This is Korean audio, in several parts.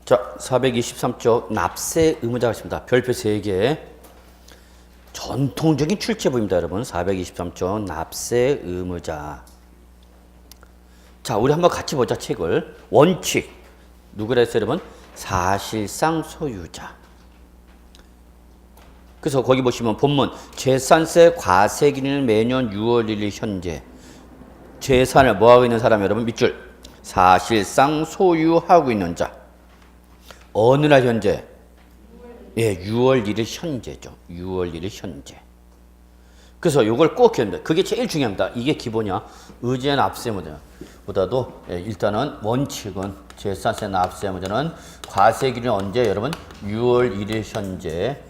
자, 423쪽 납세 의무자가 있습니다. 별표 3개. 전통적인 출제부입니다, 여러분. 423쪽 납세 의무자. 자, 우리 한번 같이 보자, 책을. 원칙. 누구라 했어요, 여러분? 사실상 소유자. 그래서 거기 보시면 본문 재산세 과세 기준일 매년 6월 1일 현재 재산을 뭐하고 있는 사람 여러분 밑줄 사실상 소유하고 있는 자 어느 날 현재? 예, 6월 1일 현재죠. 6월 1일 현재. 그래서 이걸 꼭 기억합니다. 그게 제일 중요합니다. 이게 기본이야. 의제 납세의무자보다도 예, 일단은 원칙은 재산세 납세의무자는 과세 기준이 언제 여러분? 6월 1일 현재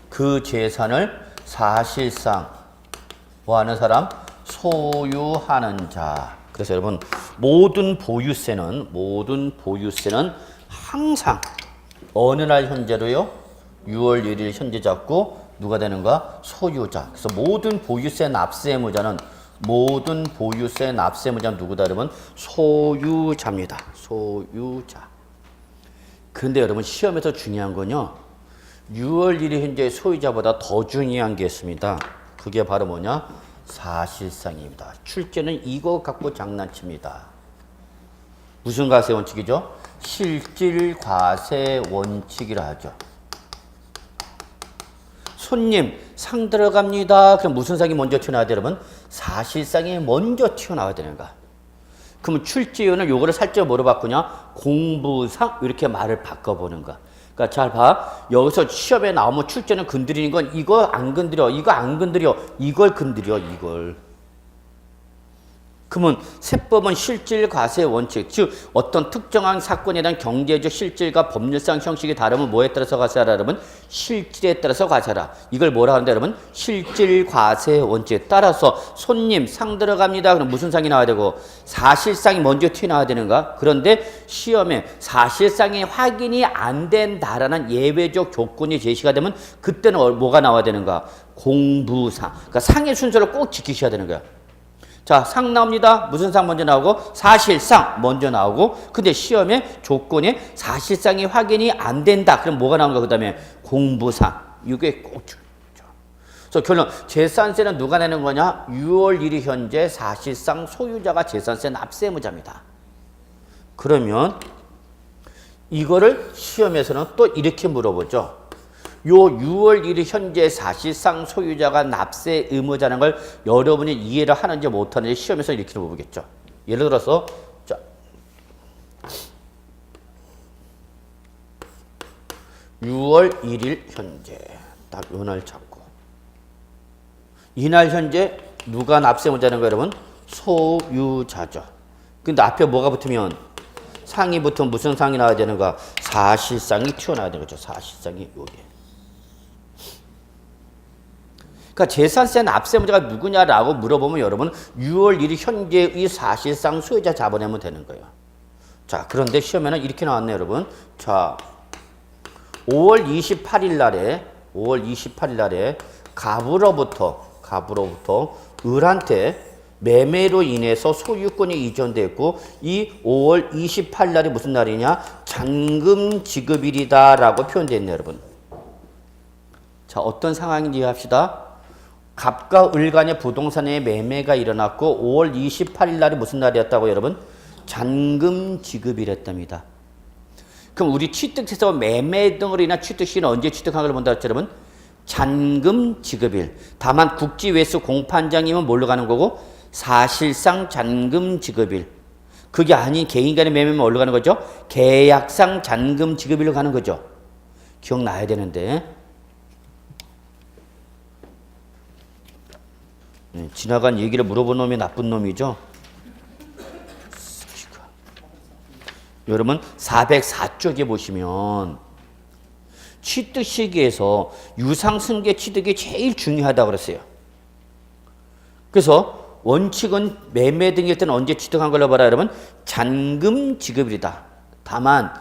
그 재산을 사실상 뭐하는 사람? 소유하는 자. 그래서 여러분 모든 보유세는 항상 어느 날 현재로요? 6월 1일 현재 잡고 누가 되는가? 소유자. 그래서 모든 보유세 납세 의무자는 누구다 여러분? 소유자입니다. 소유자. 근데 여러분 시험에서 중요한 건요. 6월 1일 현재 소유자보다 더 중요한 게 있습니다. 그게 바로 뭐냐? 사실상입니다. 출제는 이거 갖고 장난칩니다. 무슨 과세 원칙이죠? 실질 과세 원칙이라 하죠. 손님 상 들어갑니다. 그럼 무슨 상이 먼저 튀어나와야 돼요, 여러분? 사실상이 먼저 튀어나와야 되는가? 그러면 출제위원은 요거를 살짝 뭐로 바꾸냐? 공부상 이렇게 말을 바꿔보는 거. 그러니까 잘 봐. 여기서 시험에 나오면 출제는 건드리는 건 이거 안 건드려, 이거 안 건드려, 이걸 건드려, 이걸. 그러면 세법은 실질 과세 원칙, 즉 어떤 특정한 사건에 대한 경제적 실질과 법률상 형식이 다르면 뭐에 따라서 과세하라 여러분? 실질에 따라서 과세하라. 이걸 뭐라 하는데 여러분? 실질 과세 원칙에 따라서 손님 상 들어갑니다. 그럼 무슨 상이 나와야 되고 사실상이 먼저 튀어나와야 되는가? 그런데 시험에 사실상이 확인이 안 된다라는 예외적 조건이 제시가 되면 그때는 뭐가 나와야 되는가? 공부상. 그러니까 상의 순서를 꼭 지키셔야 되는 거야. 자, 상 나옵니다. 무슨 상 먼저 나오고? 사실상 먼저 나오고. 근데 시험에 조건이 사실상이 확인이 안 된다. 그럼 뭐가 나오는가? 그 다음에 공부상. 이게 꼭 중요하죠. 그래서 결론, 재산세는 누가 내는 거냐? 6월 1일 현재 사실상 소유자가 재산세 납세 의무자입니다. 그러면 이거를 시험에서는 또 이렇게 물어보죠. 요 6월 1일 현재 사실상 소유자가 납세 의무자라는 걸 여러분이 이해를 하는지 못하는지 시험에서 이렇게 물어보겠죠. 예를 들어서 자, 6월 1일 현재 딱 요 날 잡고 이날 현재 누가 납세 의무자라는 거예요, 여러분? 소유자죠. 근데 앞에 뭐가 붙으면 상이 붙으면 무슨 상이 나와야 되는가? 사실상이 튀어나와야 되는 거죠. 사실상이 요게. 그러니까 재산세 납세 의무자가 누구냐라고 물어보면 여러분 6월 1일 현재의 사실상 소유자 잡아내면 되는 거예요. 자, 그런데 시험에는 이렇게 나왔네요, 여러분. 자, 5월 28일 날에 갑으로부터 을한테 매매로 인해서 소유권이 이전됐고 이 5월 28일 날이 무슨 날이냐? 잔금 지급일이다라고 표현되어 있네요, 여러분. 자, 어떤 상황인지 합시다. 갑과 을 간의 부동산의 매매가 일어났고 5월 28일 날이 무슨 날이었다고 여러분? 잔금 지급일이었답니다. 그럼 우리 취득세서 매매 등으로 인한 취득시는 언제 취득한 걸 본다 했죠, 여러분? 잔금 지급일. 다만 국지외수 공판장이면 뭘로 가는 거고? 사실상 잔금 지급일. 그게 아닌 개인 간의 매매면 뭘로 가는 거죠? 계약상 잔금 지급일로 가는 거죠. 기억나야 되는데. 지나간 얘기를 물어본 놈이 나쁜 놈이죠. 여러분 404쪽에 보시면 취득 시기에서 유상승계 취득이 제일 중요하다고 그랬어요. 그래서 원칙은 매매 등일 때는 언제 취득한 걸로 봐라 여러분? 잔금 지급일이다. 다만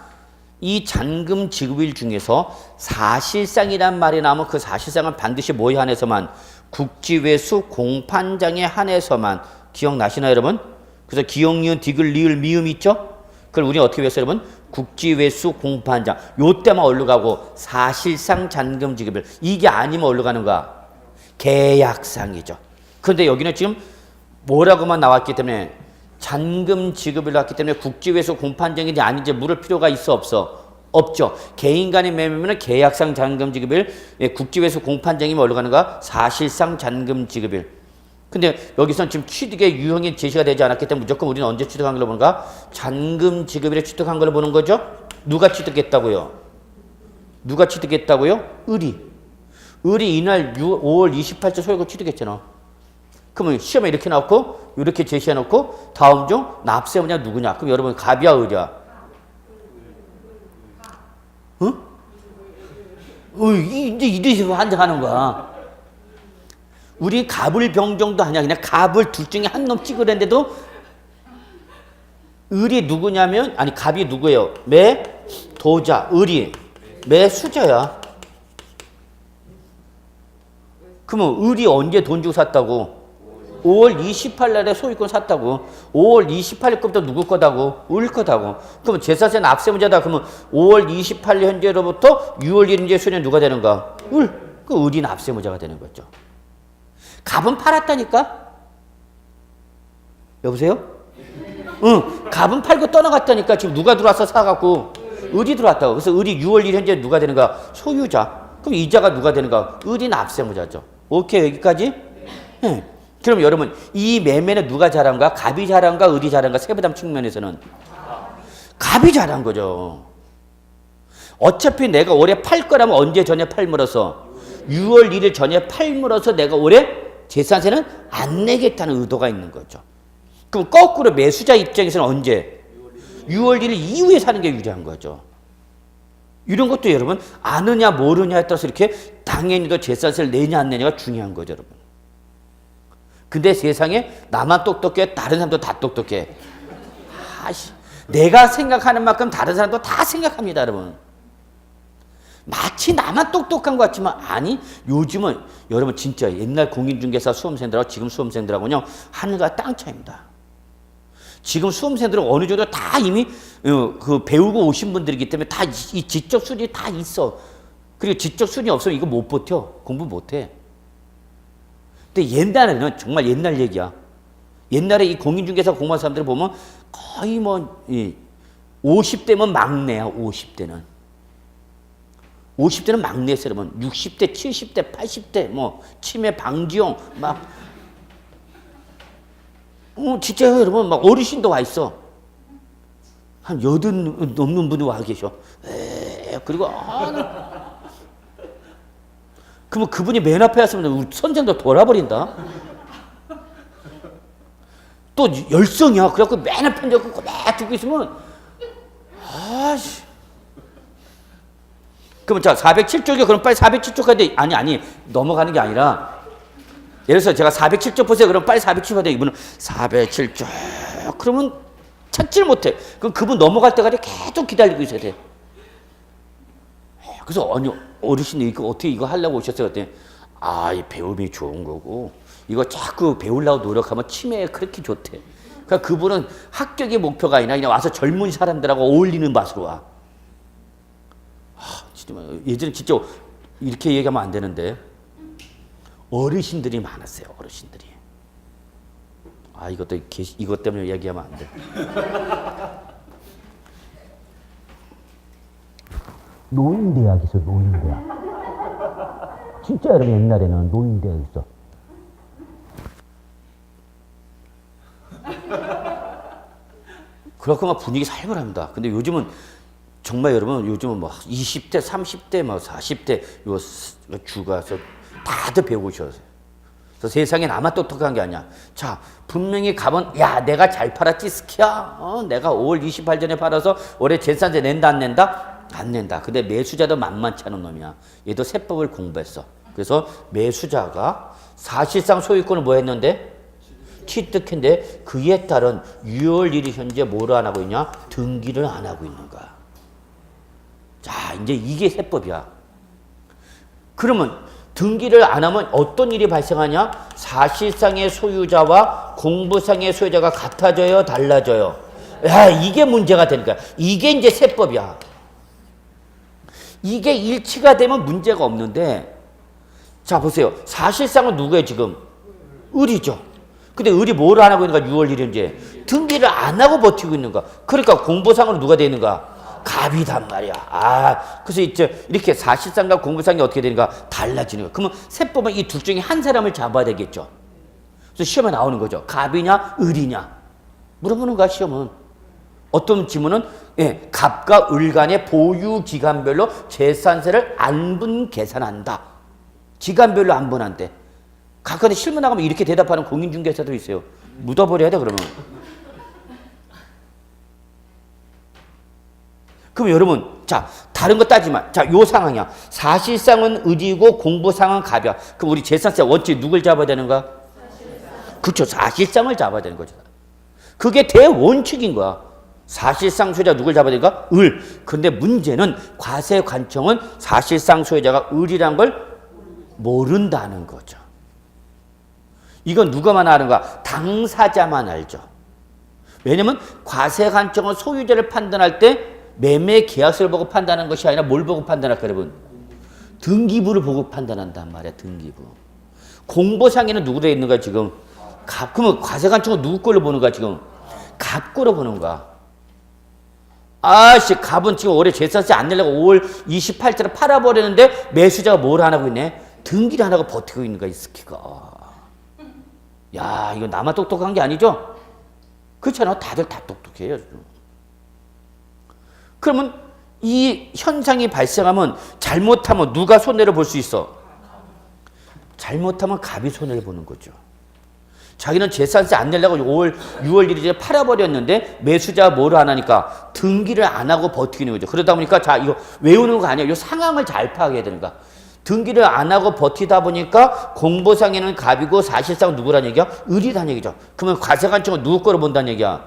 이 잔금 지급일 중에서 사실상이란 말이 나오면 그 사실상은 반드시 뭐에 한해서만? 국지외수 공판장에 한해서만. 기억나시나요, 여러분? 그래서 기억, 니은, 디귿, 리을, 미음 있죠? 그걸 우리 어떻게 배웠어요, 여러분? 국지외수 공판장 요 때만 어디로 가고 사실상 잔금 지급일 이게 아니면 어디로 가는 거야? 계약상이죠. 그런데 여기는 지금 뭐라고만 나왔기 때문에 잔금 지급을 나왔기 때문에 국지외수 공판장인지 아닌지 물을 필요가 있어 없어? 없죠. 개인 간의 매매면 계약상 잔금 지급일, 국지외수 공판장이면 어디로 가는가? 사실상 잔금 지급일. 근데 여기서는 지금 취득의 유형이 제시가 되지 않았기 때문에 무조건 우리는 언제 취득한 걸로 보는가? 잔금 지급일에 취득한 걸로 보는 거죠. 누가 취득했다고요? 누가 취득했다고요? 을이. 을이 이날 5월 28일 소유권 취득했잖아. 그러면 시험에 이렇게 나왔고 이렇게 제시해놓고 다음 중 납세자가 누구냐? 그럼 여러분 갑이야 을이야? 응? 이제 이래서 한정하는 거야. 우리 갑을 병정도 아니야. 그냥 갑을 둘 중에 한 놈 찍으랬는데도 을이 누구냐면 아니 갑이 누구예요? 매 도자 을이 매 수자야. 그러면 을이 언제 돈 주고 샀다고? 5월 28일 날에 소유권 샀다고. 5월 28일 거부터 누구 거다고? 을 거다고. 그러면 제사세 납세무자다. 그러면 5월 28일 현재로부터 6월 1일 수년 누가 되는가? 을. 그 을이 납세무자가 되는 거죠. 갑은 팔았다니까? 여보세요? 응. 갑은 팔고 떠나갔다니까. 지금 누가 들어와서 사갖고 을이 들어왔다고. 그래서 을이 6월 1일 현재 누가 되는가? 소유자. 그럼 이자가 누가 되는가? 을이 납세무자죠. 오케이 여기까지? 네. 그럼 여러분 이 매매는 누가 잘한가? 갑이 잘한가? 을이 잘한가? 세부담 측면에서는 갑이 잘한 거죠. 어차피 내가 올해 팔 거라면 언제 전에 팔물어서 6월 1일 전에 팔물어서 내가 올해 재산세는 안 내겠다는 의도가 있는 거죠. 그럼 거꾸로 매수자 입장에서는 언제? 6월 1일 이후에 사는 게 유리한 거죠. 이런 것도 여러분 아느냐 모르냐에 따라서 이렇게 당연히도 재산세를 내냐 안 내냐가 중요한 거죠, 여러분. 근데 세상에 나만 똑똑해? 다른 사람도 다 똑똑해. 내가 생각하는 만큼 다른 사람도 다 생각합니다, 여러분. 마치 나만 똑똑한 것 같지만 아니 요즘은 여러분 진짜 옛날 공인중개사 수험생들하고 지금 수험생들하고는 하늘과 땅 차이입니다. 지금 수험생들은 어느 정도 다 이미 그 배우고 오신 분들이기 때문에 다 이 지적 수준이 다 있어. 그리고 지적 수준이 없으면 이거 못 버텨. 공부 못 해. 근데 옛날에는 정말 옛날 얘기야. 옛날에 이 공인중개사 공무원 사람들 보면 거의 뭐 50대면 막내야. 50대는 막내였어요. 여러분. 60대, 70대, 80대 뭐 치매 방지용 막 진짜 여러분 막 어르신도 와 있어. 한 80 넘는 분이 와 계셔. 그리고 그러면 그분이 맨 앞에 왔으면 우리 선생도 돌아버린다. 또 열성이야. 그래갖고 맨 앞에 앉아서 고개 두고 있으면 아씨. 그러면 자 407쪽에 그럼 빨리 407쪽 가야 돼. 아니 넘어가는 게 아니라 예를 들어서 제가 407쪽 보세요. 그럼 빨리 407쪽 가야 돼. 이분은 407쪽 그러면 찾지를 못해. 그럼 그분 넘어갈 때까지 계속 기다리고 있어야 돼. 그래서 아니 어르신이 이거 어떻게 이거 하려고 오셨어요? 그랬더니 이 배움이 좋은 거고 이거 자꾸 배우려고 노력하면 치매에 그렇게 좋대. 그러니까 그분은 합격의 목표가 아니라 그냥 와서 젊은 사람들하고 어울리는 맛으로 와. 진짜 예전에 진짜 이렇게 얘기하면 안 되는데 어르신들이 많았어요. 어르신들이. 이것 때문에 얘기하면 안 돼. 노인대학 있어. 노인대학. 진짜 여러분 옛날에는 노인대학 있어. 그렇고 막 분위기 살벌합니다. 근데 요즘은 정말 여러분 요즘은 뭐 20대, 30대, 뭐 40대 요 주가서 다들 배우고 오셔요. 그래서 세상에 나만 똑똑한 게 아니야. 자, 분명히 가면 야 내가 잘 팔았지 스키야. 내가 5월 28일 전에 팔아서 올해 재산세 낸다 안 낸다? 안 낸다. 근데 매수자도 만만치 않은 놈이야. 얘도 세법을 공부했어. 그래서 매수자가 사실상 소유권을 뭐 했는데? 취득했는데 그에 따른 6월 1일 현재 뭐를 안 하고 있냐? 등기를 안 하고 있는 거야. 자, 이제 이게 세법이야. 그러면 등기를 안 하면 어떤 일이 발생하냐? 사실상의 소유자와 공부상의 소유자가 같아져요? 달라져요? 야, 이게 문제가 되는 거야. 이게 이제 세법이야. 이게 일치가 되면 문제가 없는데, 자, 보세요. 사실상은 누구예요, 지금? 을이죠. 근데 을이 뭘 안 하고 있는가, 6월 1일인지? 등기를 안 하고 버티고 있는가? 그러니까 공보상으로 누가 되는가? 갑이단 말이야. 아, 그래서 이제 이렇게 사실상과 공보상이 어떻게 되는가? 달라지는 거야. 그러면 세법은 이 둘 중에 한 사람을 잡아야 되겠죠. 그래서 시험에 나오는 거죠. 갑이냐, 을이냐? 물어보는 거야, 시험은. 어떤 지문은 예, 갑과 을 간의 보유 기간별로 재산세를 안분 계산한다. 기간별로 안분한대. 각각의 실무 나가면 이렇게 대답하는 공인중개사도 있어요. 묻어버려야 돼, 그러면. 그럼 여러분, 자, 다른 거 따지만, 자, 요 상황이야. 사실상은 을이고 공보상은 갑이야. 그럼 우리 재산세 원칙 누굴 잡아야 되는가? 그렇죠. 사실상을 잡아야 되는 거죠. 그게 대원칙인 거야. 사실상 소유자 누굴 잡아야 되는가? 을. 근데 문제는 과세관청은 사실상 소유자가 을이란 걸 모른다는 거죠. 이건 누가만 아는가? 당사자만 알죠. 왜냐면 과세관청은 소유자를 판단할 때 매매 계약서를 보고 판단하는 것이 아니라 뭘 보고 판단할까, 여러분? 등기부를 보고 판단한단 말이야, 등기부. 공보상에는 누구 되어 있는가, 지금? 갑. 그러면 과세관청은 누구 걸로 보는 거야, 지금? 갑 걸로 보는 거야. 아씨, 갑은 지금 올해 재산세 안 내려고 5월 28일에 팔아버렸는데 매수자가 뭘 안 하고 있네? 등기를 안 하고 버티고 있는 거야, 이 스키가. 야, 이거 나만 똑똑한 게 아니죠? 그렇잖아. 다들 다 똑똑해요. 그러면 이 현상이 발생하면 잘못하면 누가 손해를 볼 수 있어? 잘못하면 갑이 손해를 보는 거죠. 자기는 재산세 안 내려고 6월 1일에 팔아버렸는데 매수자가 뭐를 안 하니까 등기를 안 하고 버티는 거죠. 그러다 보니까 자, 이거 외우는 거 아니야. 이 상황을 잘 파악해야 되는 거야. 등기를 안 하고 버티다 보니까 공보상에는 갑이고 사실상 누구란 얘기야? 을이란 얘기죠. 그러면 과세관청은 누구 거로 본다는 얘기야?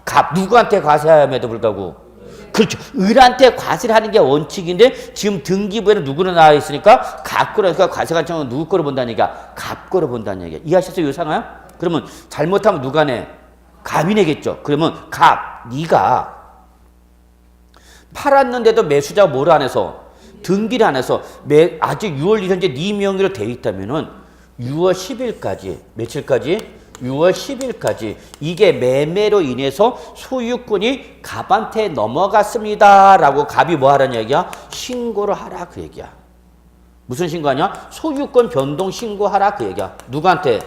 갑. 누구한테 과세함에도 불구하고. 그렇죠. 을한테 과세를 하는 게 원칙인데 지금 등기부에는 누구로 나와 있으니까 갑 거로. 그러니까 과세관청은 누구 거로 본다는 얘기야? 갑 거로 본다는 얘기야. 이해하셨어요? 이 상황? 그러면 잘못하면 누가 내? 갑이 내겠죠. 그러면 갑, 네가 팔았는데도 매수자가 뭘 안 해서? 등기를 안 해서 아직 6월 1일 현재 네 명의로 돼 있다면은 6월 10일까지 며칠까지? 6월 10일까지 이게 매매로 인해서 소유권이 갑한테 넘어갔습니다라고 갑이 뭐 하라는 얘기야? 신고를 하라 그 얘기야. 무슨 신고하냐? 소유권 변동 신고하라 그 얘기야. 누구한테?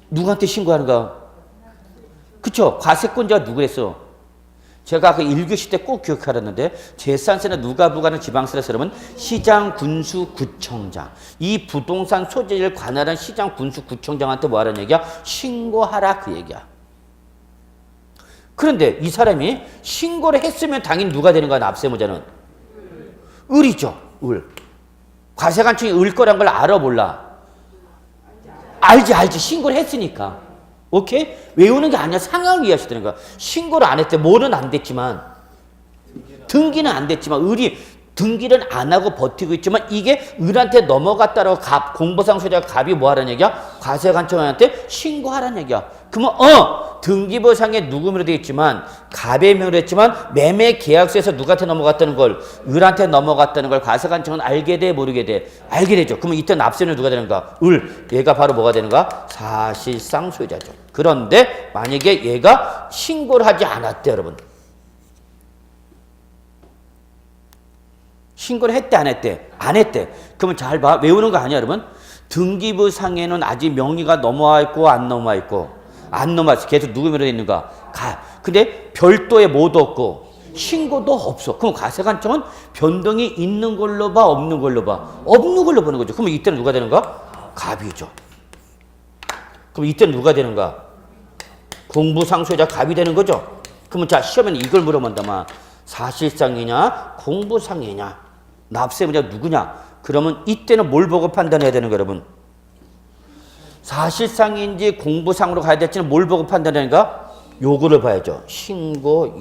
누구한테 신고하는 거야? 그쵸? 과세권자가 누구랬어? 제가 그 1교시 때 꼭 기억하랬는데 재산세는 누가 부과하는 지방세라서 여러분 시장 군수 구청장 이 부동산 소재를 관할한 시장 군수 구청장한테 뭐 하라는 얘기야? 신고하라 그 얘기야. 그런데 이 사람이 신고를 했으면 당연히 누가 되는 거야? 납세모자는 을이죠. 을. 과세관청이 을 거란 걸 알아 몰라? 알지. 신고를 했으니까. 오케이? 외우는 게 아니라 상황을 이해하셔야 되는 거야. 신고를 안 했대. 뭐는 안 됐지만. 등기는 안 됐지만 을이 등기를 안 하고 버티고 있지만 이게 을한테 넘어갔다라고 공보상 소유자가 갑이 뭐 하라는 얘기야? 과세관청한테 신고하라는 얘기야. 그러면 등기부상에 누구 명의로 되어 있지만 갑의 명의로 했지만 매매 계약서에서 누구한테 넘어갔다는 걸 을한테 넘어갔다는 걸 과세관청은 알게 돼 모르게 돼? 알게 되죠. 그러면 이때 납세는 누가 되는가? 을. 얘가 바로 뭐가 되는가? 사실상 소유자죠. 그런데 만약에 얘가 신고를 하지 않았대 여러분. 신고를 했대 안 했대? 안 했대. 그러면 잘 봐. 외우는 거 아니야 여러분? 등기부 상에는 아직 명의가 넘어와 있고 안 넘어와 있고 안 넘어왔어. 계속 누구 명의로 있는가? 근데 별도의 뭐도 없고 신고도 없어. 그럼 과세관청은 변동이 있는 걸로 봐 없는 걸로 봐? 없는 걸로 보는 거죠. 그러면 이때는 누가 되는가? 갑이죠. 그럼 이때는 누가 되는가? 공보상 소유자 갑이 되는 거죠. 그러면 자 시험에는 이걸 물어본다만 사실상이냐 공보상이냐 납세문자 누구냐? 그러면 이때는 뭘 보고 판단해야 되는 거예요, 여러분? 사실상인지 공보상으로 가야 될지는 뭘 보고 판단하는가? 요거를 봐야죠. 신고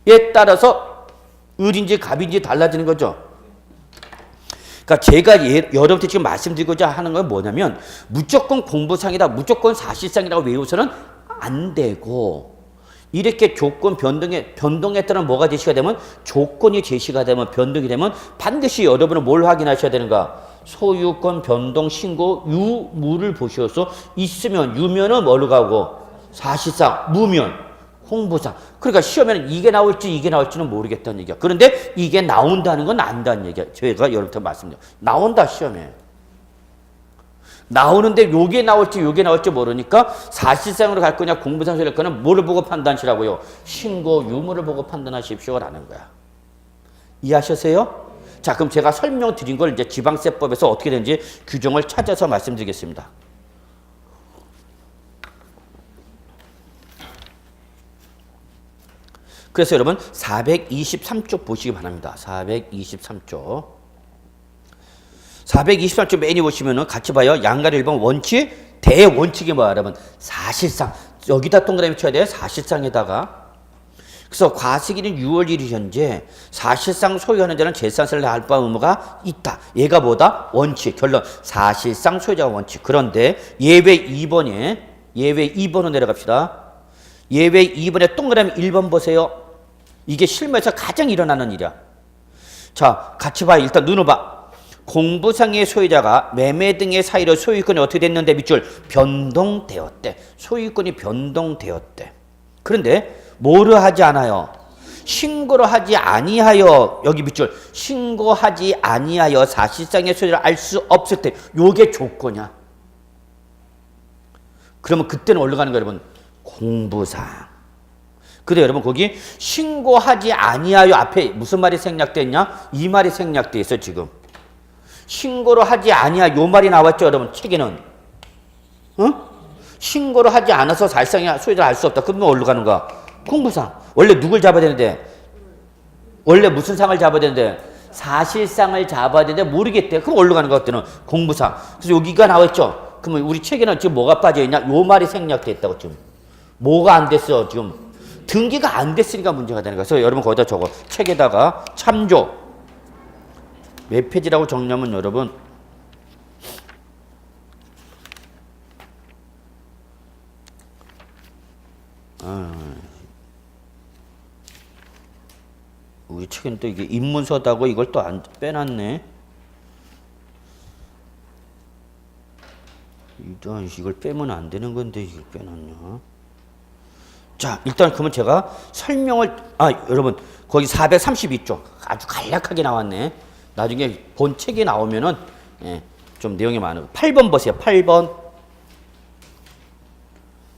여부에 따라서 을인지 갑인지 달라지는 거죠. 그러니까 제가 여러분한테 지금 말씀드리고자 하는 건 뭐냐면 무조건 공부상이다, 무조건 사실상이라고 외우서는 안 되고 이렇게 조건 변동에 따른 뭐가 제시가 되면 조건이 제시가 되면 변동이 되면 반드시 여러분은 뭘 확인하셔야 되는가? 소유권 변동 신고 유무를 보셔서 있으면 유면은 뭐로 가고 사실상 무면 홍보상. 그러니까 시험에는 이게 나올지 이게 나올지는 모르겠다는 얘기야. 그런데 이게 나온다는 건 안다는 얘기야. 제가 여러분한테 말씀드려요. 나온다 시험에. 나오는데 요게 나올지 요게 나올지 모르니까 사실상으로 갈 거냐 공부상으로 갈 거냐 뭐를 보고 판단하시라고요. 신고 유무를 보고 판단하십시오라는 거야. 이해하셨어요? 자, 그럼 제가 설명드린 걸 이제 지방세법에서 어떻게 되는지 규정을 찾아서 말씀드리겠습니다. 그래서 여러분 423쪽 보시기 바랍니다. 423쪽. 423쪽 메뉴 보시면은 같이 봐요. 양가리 1번 원칙, 대원칙이 뭐야, 여러분? 사실상. 여기다 동그라미 쳐야 돼요. 사실상에다가. 그래서 과세기는 6월 1일 현재 사실상 소유하는 자는 재산세를 할 바 의무가 있다. 얘가 뭐다? 원칙. 결론. 사실상 소유자가 원칙. 그런데 예외 2번으로 내려갑시다. 예외 2번에 동그라미 1번 보세요. 이게 실무에서 가장 일어나는 일이야. 자, 같이 봐요. 일단 눈을 봐. 공부상의 소유자가 매매 등의 사유로 소유권이 어떻게 됐는데 밑줄 변동되었대. 소유권이 변동되었대. 그런데 뭐를 하지 않아요? 신고를 하지 아니하여, 여기 밑줄 신고하지 아니하여 사실상의 소유를 알 수 없을 때 요게 조건이야. 그러면 그때는 어디로 가는 거예요, 여러분? 공부상. 근데 여러분 거기 신고하지 아니하여 앞에 무슨 말이 생략되어 있냐? 이 말이 생략되어 있어 지금. 신고를 하지 아니하 요 말이 나왔죠 여러분 책에는. 신고를 하지 않아서 사실상의 소유자를 알 수 없다. 그러면 어디로 가는 거야? 공부상. 원래 누굴 잡아야 되는데? 원래 무슨 상을 잡아야 되는데? 사실상을 잡아야 되는데 모르겠대. 그럼 어디로 가는 거야 그때는? 공부상. 그래서 여기가 나왔죠. 그러면 우리 책에는 지금 뭐가 빠져있냐? 요 말이 생략되어 있다고 지금. 뭐가 안 됐어 지금? 등기가 안 됐으니까 문제가 되는 거야. 그래서 여러분 거기다 적어. 책에다가 참조. 몇 페이지라고 정리하면 여러분 우리 책에는 또 이게 입문서다고 이걸 또 안 빼놨네. 이걸 빼면 안 되는 건데 이걸 빼놨냐. 자, 일단 그러면 제가 설명을, 여러분, 거기 432쪽. 아주 간략하게 나왔네. 나중에 본 책에 나오면은, 좀 내용이 많아요. 8번 보세요. 8번.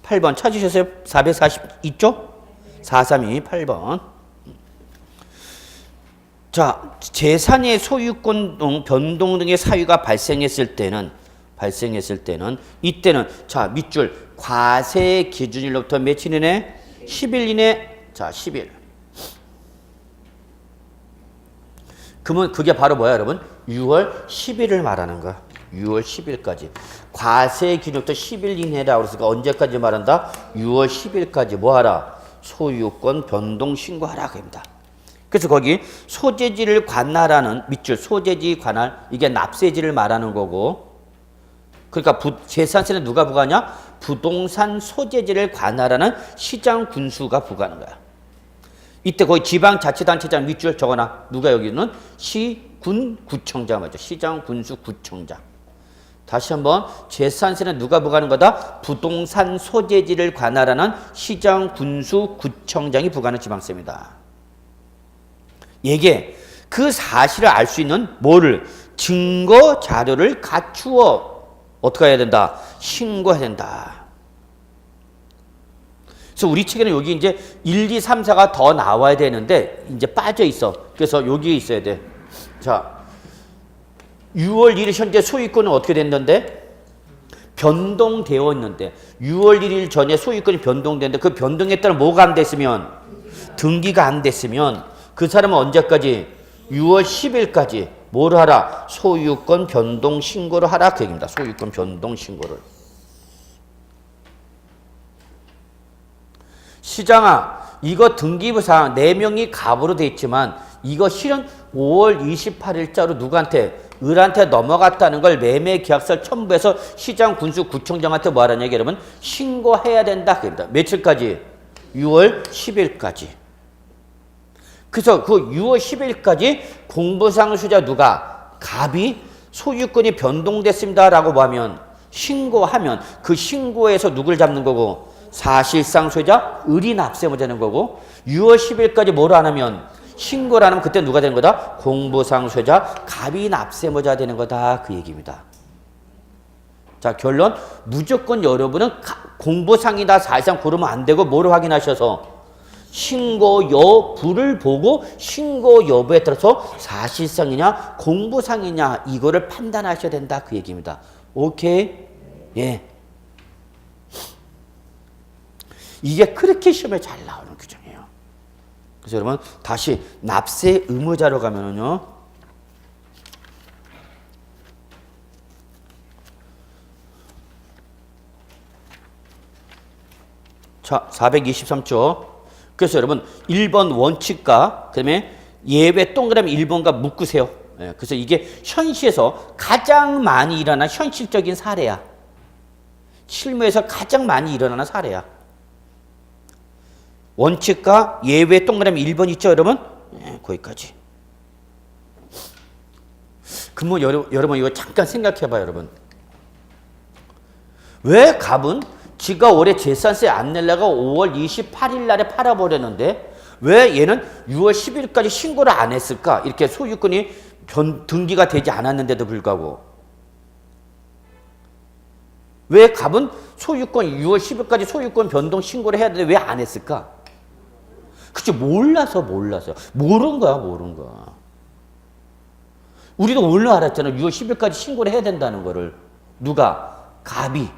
8번 찾으셨어요? 442쪽? 432, 8번. 자, 재산의 소유권 변동 등의 사유가 발생했을 때는, 이때는, 자, 밑줄. 과세 기준일로부터 며칠 이내? 10일 이내. 자, 10일. 그러면 그게 바로 뭐야, 여러분? 6월 10일을 말하는 거야. 6월 10일까지. 과세 기준부터 10일 이내라고 그랬으니까 언제까지 말한다? 6월 10일까지 뭐 하라? 소유권 변동 신고하라 그럽니다. 그래서 거기 소재지를 관할하는 밑줄 소재지 관할 이게 납세지를 말하는 거고 그러니까 재산세는 누가 부과하냐? 부동산 소재지를 관할하는 시장 군수가 부과하는 거야. 이때 거기 지방자치단체장 밑줄 적어놔. 누가 여기는? 시군구청장 맞죠? 시장 군수 구청장. 다시 한번 재산세는 누가 부과하는 거다? 부동산 소재지를 관할하는 시장 군수 구청장이 부과하는 지방세입니다. 이게 그 사실을 알 수 있는 뭐를? 증거 자료를 갖추어 어떻게 해야 된다? 신고해야 된다. 그래서 우리 책에는 여기 이제 1, 2, 3, 4가 더 나와야 되는데 이제 빠져 있어. 그래서 여기에 있어야 돼. 자, 6월 1일 현재 소유권은 어떻게 됐는데? 변동되어 있는데 6월 1일 전에 소유권이 변동되는데 그 변동에 따라 뭐가 안 됐으면? 등기가 안 됐으면 그 사람은 언제까지? 6월 10일까지 뭐를 하라? 소유권 변동 신고를 하라 그 얘기입니다. 소유권 변동 신고를. 시장아, 이거 등기부상 4명이 갑으로 돼 있지만 이거 실은 5월 28일자로 누구한테? 을한테 넘어갔다는 걸 매매 계약서를 첨부해서 시장 군수 구청장한테 뭐 하라는 얘기 여러분? 신고해야 된다. 그럽니다. 며칠까지? 6월 10일까지. 그래서 그 6월 10일까지 공부상수자 누가? 갑이 소유권이 변동됐습니다라고 하면 신고하면 그 신고에서 누굴 잡는 거고 사실상 소유자 을이 납세무자는 거고 6월 10일까지 뭐를 안 하면 신고를 안 하면 그때 누가 되는 거다? 공부상 소유자 갑이 납세무자 되는 거다 그 얘기입니다. 자 결론 무조건 여러분은 공부상이다 사실상 고르면 안 되고 뭐를 확인하셔서 신고 여부를 보고 신고 여부에 따라서 사실상이냐 공부상이냐 이거를 판단하셔야 된다 그 얘기입니다. 오케이? 예. 이게 그렇게 시험에 잘 나오는 규정이에요. 그래서 여러분 다시 납세 의무자로 가면은요. 자, 423조. 그래서 여러분 1번 원칙과 그다음에 예외 동그라미 1번과 묶으세요. 예, 그래서 이게 현시에서 가장 많이 일어나는 현실적인 사례야. 실무에서 가장 많이 일어나는 사례야. 원칙과 예외 동그라미 1번 있죠, 여러분? 예, 거기까지. 그러면 여러분 이거 잠깐 생각해봐요, 여러분. 왜 갑은 지가 올해 재산세 안 내려가 5월 28일 날에 팔아버렸는데 왜 얘는 6월 10일까지 신고를 안 했을까? 이렇게 소유권이 등기가 되지 않았는데도 불구하고. 왜 갑은 소유권 6월 10일까지 소유권 변동 신고를 해야 되는데 왜 안 했을까? 그치, 몰라서. 모르는 거야. 우리도 오늘 알았잖아. 6월 10일까지 신고를 해야 된다는 거를. 누가? 갑이.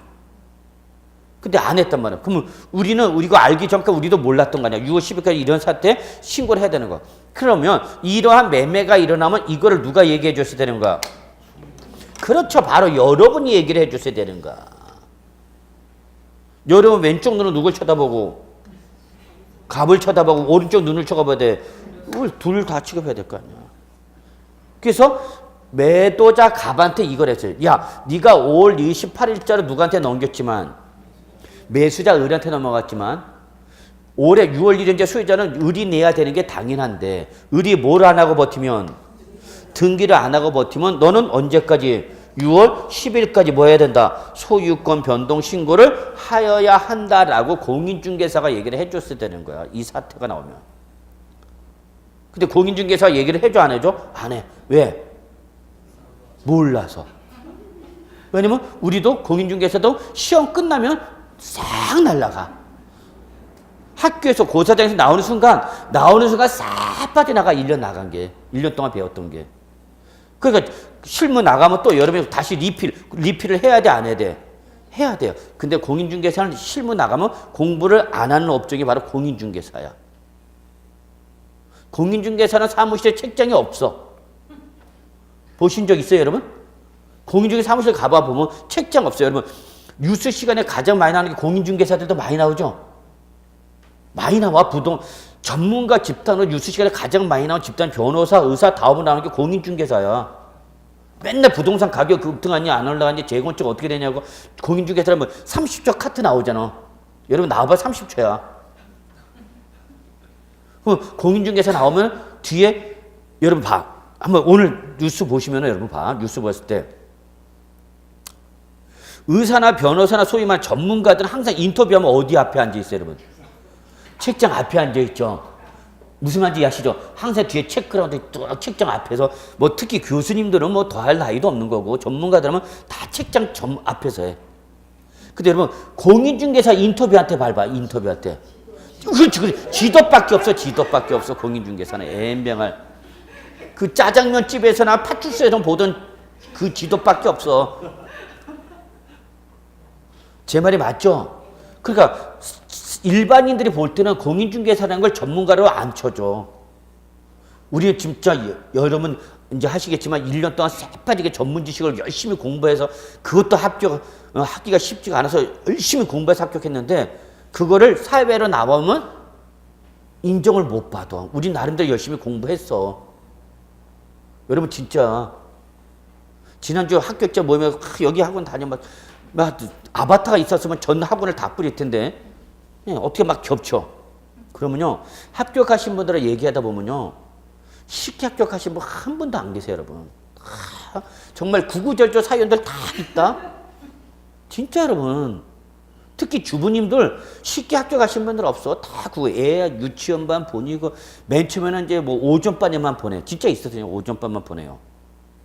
근데 안 했단 말이야. 그러면 우리가 알기 전까지 우리도 몰랐던 거 아니야. 6월 10일까지 이런 사태에 신고를 해야 되는 거야. 그러면 이러한 매매가 일어나면 이거를 누가 얘기해 줬어야 되는 거야? 그렇죠. 바로 여러분이 얘기를 해 줬어야 되는 거야. 여러분 왼쪽 눈은 누굴 쳐다보고 갑을 쳐다보고 오른쪽 눈을 쳐다봐야 돼. 둘 다 취급해야 될 거 아니야. 그래서 매도자 갑한테 이걸 했어요. 야, 네가 5월 28일자로 누구한테 넘겼지만 매수자 을한테 넘어갔지만 올해 6월 1일째 소유자는 을이 내야 되는 게 당연한데 을이 뭘 안 하고 버티면 등기를 안 하고 버티면 너는 언제까지 6월 10일까지 뭐 해야 된다? 소유권 변동 신고를 하여야 한다라고 공인중개사가 얘기를 해줬어야 되는 거야. 이 사태가 나오면. 근데 공인중개사가 얘기를 해줘 안 해줘? 안 해. 왜? 몰라서. 왜냐면 우리도 공인중개사도 시험 끝나면 싹 날아가. 학교에서 고사장에서 나오는 순간 싹 빠져나가. 1년 나간 게. 1년 동안 배웠던 게. 그러니까 실무 나가면 또 여러분이 다시 리필을 해야 돼, 안 해야 돼? 해야 돼요. 근데 공인중개사는 실무 나가면 공부를 안 하는 업종이 바로 공인중개사야. 공인중개사는 사무실에 책장이 없어. 보신 적 있어요, 여러분? 공인중개사 사무실 가봐 보면 책장 없어요. 여러분 뉴스 시간에 가장 많이 나오는 게 공인중개사들도 많이 나오죠? 많이 나와. 전문가 집단으로 뉴스 시간에 가장 많이 나온 집단 변호사, 의사 다음으로 나오는 게 공인중개사야. 맨날 부동산 가격 급등하니 안 올라가니 재건축 어떻게 되냐고 공인중개사라면 30초 카트 나오잖아. 여러분 나와봐 30초야. 공인중개사 나오면 뒤에 여러분 봐. 한번 오늘 뉴스 보시면 여러분 봐. 뉴스 봤을 때 의사나 변호사나 소위 말 전문가들은 항상 인터뷰하면 어디 앞에 앉아 있어요, 여러분? 책장 앞에 앉아 있죠. 무슨 말인지 아시죠? 항상 뒤에 체크라운드 책장 앞에서 뭐 특히 교수님들은 뭐 더 할 나이도 없는 거고 전문가들은 다 책장 앞에서 해. 근데 여러분 공인중개사 인터뷰한테 밟아. 인터뷰한테. 그렇지. 지도밖에 없어. 공인중개사는 엠병할. 그 짜장면 집에서나 파출소에서 보던 그 지도밖에 없어. 제 말이 맞죠? 그러니까 일반인들이 볼 때는 공인중개사라는 걸 전문가로 안 쳐줘. 우리 진짜 여러분 이제 하시겠지만 1년 동안 새빠지게 전문 지식을 열심히 공부해서 그것도 하기가 쉽지가 않아서 열심히 공부해서 합격했는데 그거를 사회로 나오면 인정을 못 받아. 우리 나름대로 열심히 공부했어. 여러분 진짜 지난주 합격자 모임에 여기 학원 다니면 막 아바타가 있었으면 전 학원을 다 뿌릴 텐데 어떻게 막 겹쳐. 그러면요 합격하신 분들과 얘기하다 보면요 쉽게 합격하신 분 한 분도 안 계세요 여러분. 정말 구구절절 사연들 다 있다. 진짜 여러분. 특히 주부님들 쉽게 합격하신 분들 없어. 다 그 애 유치원반 보내고 맨 처음에는 이제 뭐 오전반에만 보내. 진짜 있었어요. 오전반만 보내요.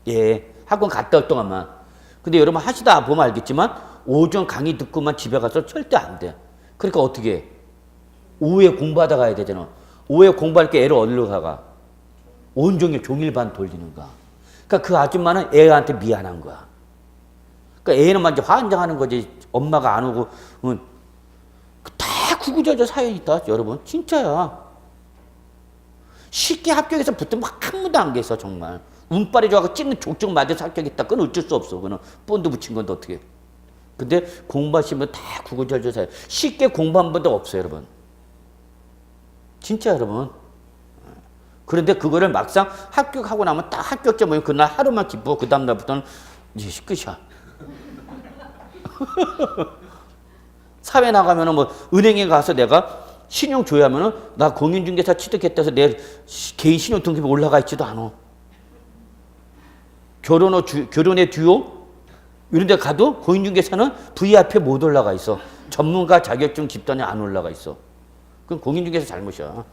예, 학원 갔다 올 동안만. 근데 여러분 하시다 보면 알겠지만 오전 강의 듣고만 집에 가서 절대 안 돼. 그러니까 어떻게 해? 오후에 공부하다 가야 되잖아. 오후에 공부할 게 애를 어디로 가가? 온종일 종일반 돌리는 거야. 그러니까 그 아줌마는 애한테 미안한 거야. 그러니까 애는 완전 환장하는 거지. 엄마가 안 오고 다 구구절절 사연이 있다 여러분. 진짜야. 쉽게 합격해서 붙으면 한 분도 안 계셔 정말. 운빨이 좋아서 찌는 족족 맞아서 합격했다. 그건 어쩔 수 없어. 그거는 본드 붙인 건데 어떻게. 근데 공부하시면 다 구구절절 사연. 쉽게 공부한 분도 없어요 여러분. 진짜 여러분. 그런데 그거를 막상 합격하고 나면 딱 합격자 모임 그날 하루만 기쁘고 그 다음날부터는 이제 끝이야. 사회 나가면은 뭐 은행에 가서 내가 신용 줘야 하면은 나 공인중개사 취득했다 해서 내 개인 신용 등급이 올라가 있지도 않아. 결혼의 듀오 이런 데 가도 공인중개사는 VIP 못 올라가 있어. 전문가 자격증 집단에 안 올라가 있어. 그건 공인중개사 잘못이야.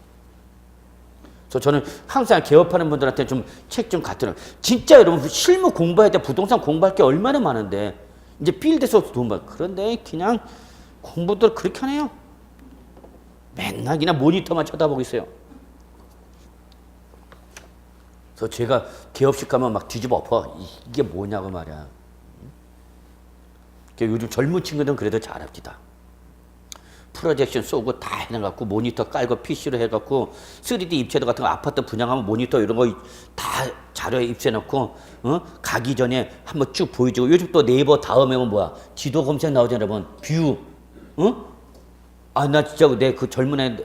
그래서 저는 항상 개업하는 분들한테 좀 책 좀 갖다 놔요. 진짜 여러분 실무 공부해야 돼. 부동산 공부할 게 얼마나 많은데 이제 필드에서 돈 벌. 그런데 그냥 공부들 그렇게 하네요. 맨날 그냥 모니터만 쳐다보고 있어요. 그래서 제가 개업식 가면 막 뒤집어 엎어. 이게 뭐냐고 말이야. 요즘 젊은 친구들은 그래도 잘합니다. 프로젝션 쏘고 다 해놔갖고 모니터 깔고 PC로 해갖고 3D 입체도 같은 거 아파트 분양하면 모니터 이런 거 다 자료에 입체해놓고 가기 전에 한번 쭉 보여주고 요즘 또 네이버 다음에 뭐야 지도 검색 나오잖아요 여러분. 뷰 아 나 진짜 내 그 젊은 애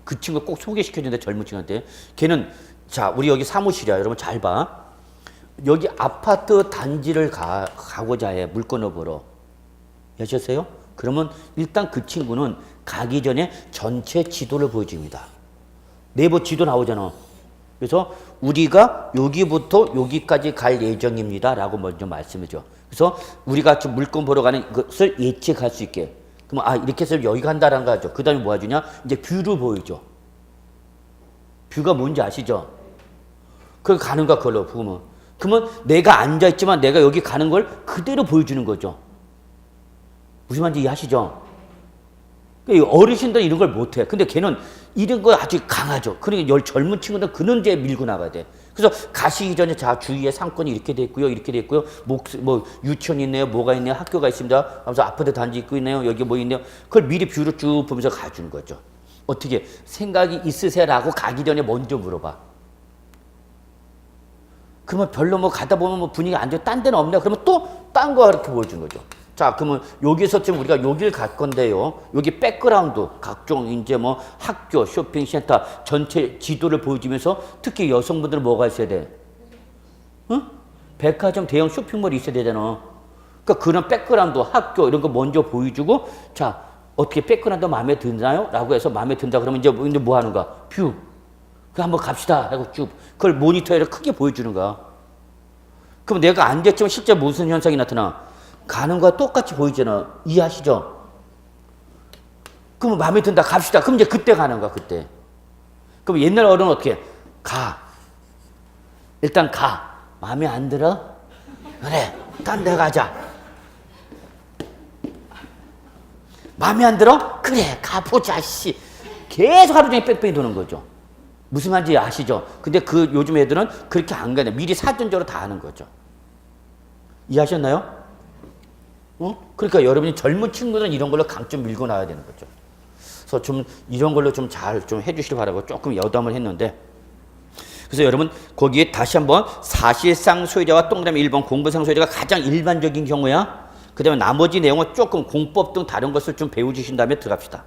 그 친구 꼭 소개시켜준대 젊은 친구한테. 걔는 자 우리 여기 사무실이야 여러분 잘 봐. 여기 아파트 단지를 가고자 해 물건을 보러. 아셨어요? 그러면 일단 그 친구는 가기 전에 전체 지도를 보여줍니다. 네이버 지도 나오잖아. 그래서 우리가 여기부터 여기까지 갈 예정입니다 라고 먼저 말씀해줘. 그래서 우리가 지금 물건 보러 가는 것을 예측할 수 있게. 그러면 아 이렇게 해서 여기 간다라는 거 하죠. 그 다음에 뭐 해주냐? 이제 뷰를 보여줘. 뷰가 뭔지 아시죠? 그걸 가는 거야 그걸로 보면. 그러면 내가 앉아있지만 내가 여기 가는 걸 그대로 보여주는 거죠. 무슨 말인지 이해하시죠? 어르신들은 이런 걸 못해. 근데 걔는 이런 거 아주 강하죠. 그러니까 젊은 친구들 그런 데 밀고 나가야 돼. 그래서 가시기 전에 자 주위에 상권이 이렇게 돼 있고요. 이렇게 돼 있고요. 뭐 유치원이 있네요. 뭐가 있네요. 학교가 있습니다. 하면서 아파트 단지 있고 있네요. 여기 뭐 있네요. 그걸 미리 뷰를 쭉 보면서 가주는 거죠. 어떻게 생각이 있으세요라고 가기 전에 먼저 물어봐. 그러면 별로 뭐 가다 보면 뭐 분위기 안 좋아. 딴 데는 없냐? 그러면 또 딴 거 이렇게 보여주는 거죠. 자, 그러면 여기서 지금 우리가 여길 갈 건데요. 여기 백그라운드, 각종 이제 뭐 학교, 쇼핑센터 전체 지도를 보여주면서 특히 여성분들은 뭐가 있어야 돼? 응? 백화점, 대형 쇼핑몰이 있어야 되잖아. 그러니까 그런 백그라운드, 학교 이런 거 먼저 보여주고 자, 어떻게 백그라운드 마음에 드나요? 라고 해서 마음에 든다 그러면 이제 뭐 하는 거야? 뷰. 그 한번 갑시다. 하고 쭉. 그걸 모니터에 크게 보여주는 거야. 그럼 내가 앉았지만 실제 무슨 현상이 나타나? 가는 거와 똑같이 보이잖아. 이해하시죠? 그럼 마음에 든다. 갑시다. 그럼 이제 그때 가는 거야. 그때. 그럼 옛날 어른은 어떻게 해? 가. 일단 가. 마음에 안 들어? 그래. 딴 데 가자. 마음에 안 들어? 그래. 가보자. 씨. 계속 하루 종일 뺑뺑이 도는 거죠. 무슨 말인지 아시죠? 근데 그 요즘 애들은 그렇게 안 가네. 미리 사전적으로 다 하는 거죠. 이해하셨나요? 그러니까 여러분이 젊은 친구들은 이런 걸로 강점 밀고 나와야 되는 거죠. 그래서 좀 이런 걸로 좀 잘 좀 해주시길 바라고 조금 여담을 했는데. 그래서 여러분 거기에 다시 한번 사실상 소유자와 동그라미 1번 공부상 소유자가 가장 일반적인 경우야. 그 다음에 나머지 내용은 조금 공법 등 다른 것을 좀 배워주신 다음에 들어갑시다.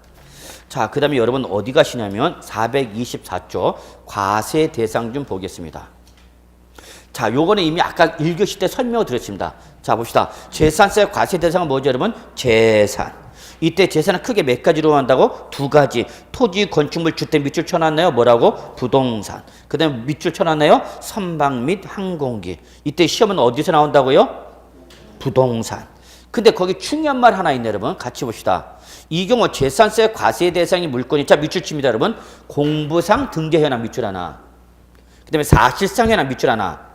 자, 그 다음에 여러분 어디 가시냐면 424조 과세 대상 좀 보겠습니다. 자, 요거는 이미 아까 1교시 때 설명을 드렸습니다. 자, 봅시다. 재산세 과세 대상은 뭐죠, 여러분? 재산. 이때 재산은 크게 몇 가지로 한다고? 두 가지. 토지, 건축물, 주택 밑줄 쳐놨나요? 뭐라고? 부동산. 그 다음에 밑줄 쳐놨나요? 선박 및 항공기. 이때 시험은 어디서 나온다고요? 부동산. 근데 거기 중요한 말 하나 있네, 여러분. 같이 봅시다. 이 경우 재산세 과세 대상이 물건이, 자, 밑줄 칩니다, 여러분. 공부상 등재 현황 밑줄 하나. 그 다음에 사실상 현황 밑줄 하나.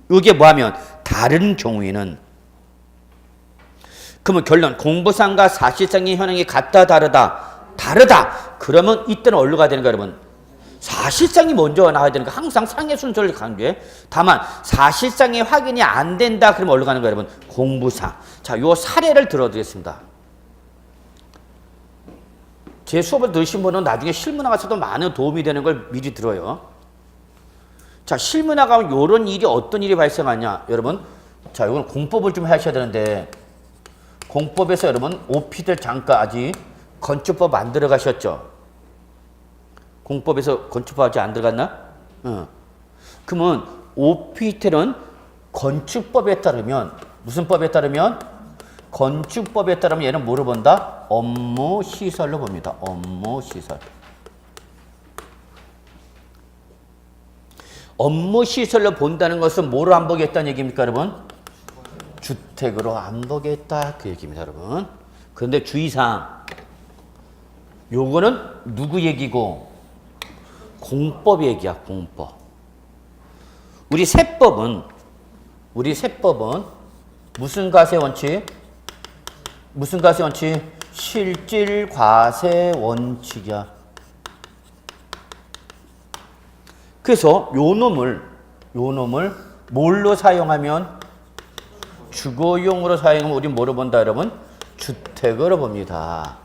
이게 뭐하면 다른 경우에는, 그러면 결론 공부상과 사실상의 현황이 같다 다르다? 다르다. 그러면 이때는 어디로 가야 되는 거야, 여러분? 사실상이 먼저 나와야 되는 거. 항상 상의 순서를 강조해. 다만 사실상이 확인이 안 된다 그러면 어디로 가는 거야, 여러분? 공부상. 자, 요 사례를 들어드리겠습니다. 제 수업을 들으신 분은 나중에 실무 나가서도 많은 도움이 되는 걸 미리 들어요. 자, 실무 나가면 요런 일이 어떤 일이 발생하냐, 여러분? 자, 이건 공법을 좀 하셔야 되는데, 공법에서 여러분 OP들 잠깐 아직 건축법 안 들어가셨죠? 공법에서 건축법 아직 안 들어갔나? 그러면 OP들은 건축법에 따르면, 무슨 법에 따르면? 건축법에 따르면 얘는 뭐로 본다? 업무시설로 봅니다. 업무시설. 업무시설로 본다는 것은 뭐로 안 보겠다는 얘기입니까, 여러분? 주택으로 안 보겠다 그 얘기입니다, 여러분. 그런데 주의사항, 요거는 누구 얘기고? 공법 얘기야, 공법. 우리 세법은 무슨 과세 원칙? 무슨 과세 원칙? 실질 과세 원칙이야. 그래서 요 놈을 뭘로 사용하면? 주거용으로 사용하면 우리 뭐로 본다, 여러분? 주택으로 봅니다.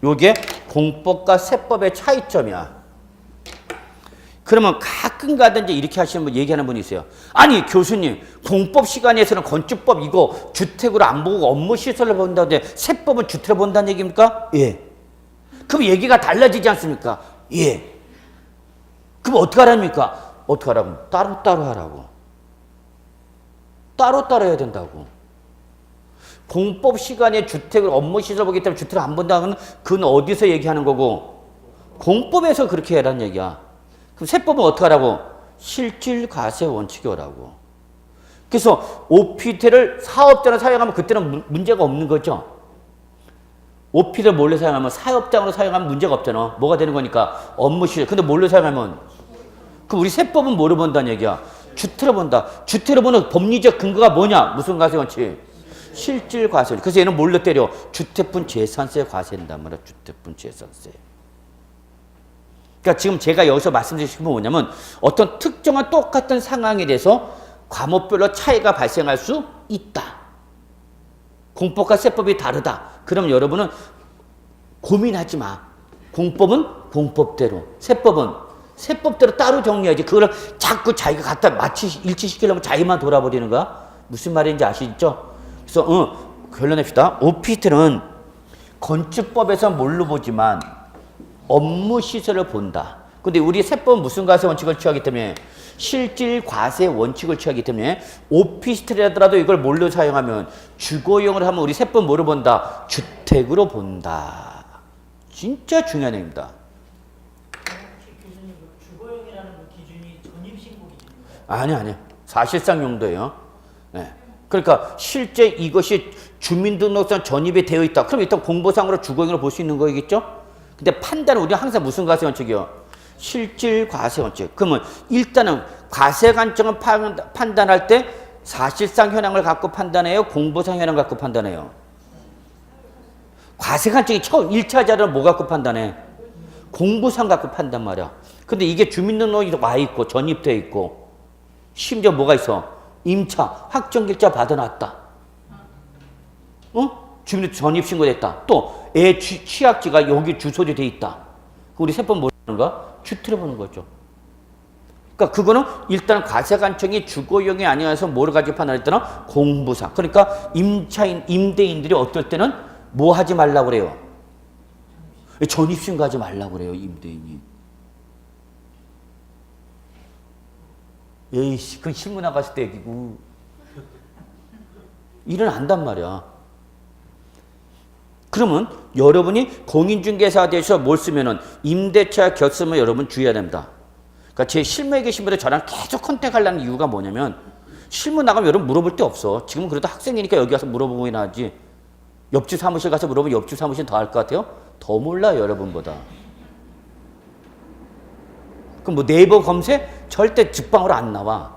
요게 공법과 세법의 차이점이야. 그러면 가끔 가든지 이렇게 하시는 분, 얘기하는 분이 있어요. 아니, 교수님, 공법 시간에서는 건축법 이거 주택으로 안 보고 업무시설로 본다는데 세법은 주택으로 본다는 얘기입니까? 예. 그럼 얘기가 달라지지 않습니까? 예. 그럼 어떻게 하랍니까? 어떻게 하라고? 따로따로 하라고. 따로따로 해야 된다고. 공법 시간에 주택을 업무시설 보기 때문에 주택을 안 본다면 그건 어디서 얘기하는 거고? 공법에서 그렇게 해라는 얘기야. 그럼 세법은 어떻게 하라고? 실질 과세 원칙이 오라고. 그래서 OPT를 사업자로 사용하면 그때는 문제가 없는 거죠. OPT를 뭘로 사용하면? 사업장으로 사용하면 문제가 없잖아. 뭐가 되는 거니까? 업무시설. 근데 뭘로 사용하면? 그럼 우리 세법은 뭐로 본다는 얘기야? 주택으로 본다. 주택으로 보는 법리적 근거가 뭐냐? 무슨 과세 원칙? 실질 과세. 그래서 얘는 뭘로 때려? 주택분 재산세 과세한단 말이야. 주택분 재산세. 그러니까 지금 제가 여기서 말씀드리는 건 뭐냐면 어떤 특정한 똑같은 상황에 대해서 과목별로 차이가 발생할 수 있다. 공법과 세법이 다르다. 그럼 여러분은 고민하지 마. 공법은 공법대로, 세법은 세법대로 따로 정리해야지. 그걸 자꾸 자기가 갖다 일치시키려면 자기만 돌아버리는 거야. 무슨 말인지 아시죠? 그래서 결론냅시다. OPT는 건축법에서 뭘로 보지만 업무시설을 본다. 근데 우리 세법은 무슨 과세 원칙을 취하기 때문에? 실질 과세 원칙을 취하기 때문에 오피스텔이라도 이걸 뭘로 사용하면? 주거용으로 하면 우리 세법은 뭐로 본다? 주택으로 본다. 진짜 중요한 얘기입니다. 교수님, 주거용이라는 기준이 전입신고 기준인가요? 아니. 사실상 용도예요. 네. 그러니까 실제 이것이 주민등록상 전입이 되어 있다. 그럼 일단 공보상으로 주거용으로 볼 수 있는 거겠죠? 근데 판단은 우리가 항상 무슨 과세 원칙이요? 실질 과세 원칙. 그러면 일단은 과세 관점을 판단할 때 사실상 현황을 갖고 판단해요? 공보상 현황 갖고 판단해요? 과세 관점이 처음 1차 자료는 뭐 갖고 판단해? 공보상 갖고 판단 말이야. 근데 이게 주민등록이 와 있고 전입돼 있고 심지어 뭐가 있어? 임차 확정일자 받아놨다. 주민등록 전입신고됐다. 또 애 취약지가 여기 주소지 돼 있다. 우리 세법 뭐 하는 거야? 주택을 보는 거죠. 그러니까 그거는 일단 과세관청이 주거용이 아니어서 뭐를 가지고 판단했더라? 공부상. 그러니까 임대인들이 어떨 때는 뭐 하지 말라고 그래요? 전입신고하지 말라고 그래요, 임대인이. 에이씨, 그건 신문 나갔을 때 얘기고. 일은 안단 말이야. 그러면 여러분이 공인중개사에 대해서 뭘 쓰면은 임대차 겹쓰면 여러분 주의해야 됩니다. 그러니까 제 실무에 계신 분들 저랑 계속 컨택하려는 이유가 뭐냐면 실무 나가면 여러분 물어볼 데 없어. 지금은 그래도 학생이니까 여기 가서 물어보긴 하지. 옆집 사무실 가서 물어보면 옆집 사무실 더 할 것 같아요? 더 몰라요, 여러분보다. 그럼 뭐 네이버 검색? 절대 직방으로 안 나와.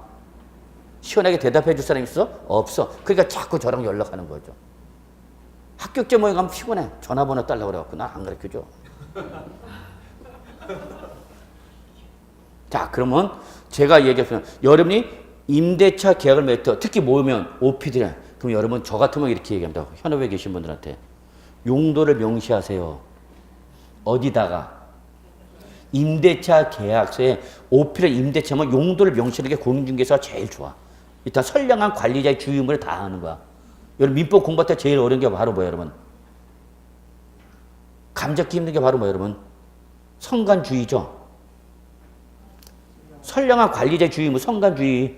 시원하게 대답해 줄 사람 있어? 없어. 그러니까 자꾸 저랑 연락하는 거죠. 합격제 모임 가면 피곤해. 전화번호 달라고 그래갖고 난 안 가르쳐줘. 자, 그러면 제가 얘기했어요. 여러분이 임대차 계약을 맺을 특히 모으면 OP들이야. 그럼 여러분 저 같으면 이렇게 얘기합니다. 현업에 계신 분들한테. 용도를 명시하세요. 어디다가? 임대차 계약서에 OP를 임대차면 용도를 명시하는 게 공인중개사가 제일 좋아. 일단 선량한 관리자의 주의 의무를 다하는 거야. 여러분 민법 공부할 때 제일 어려운 게 바로 뭐예요, 여러분? 감 잡기 힘든 게 바로 뭐예요, 여러분? 성간주의죠. 선량한 관리자의 주의 의무, 성간주의.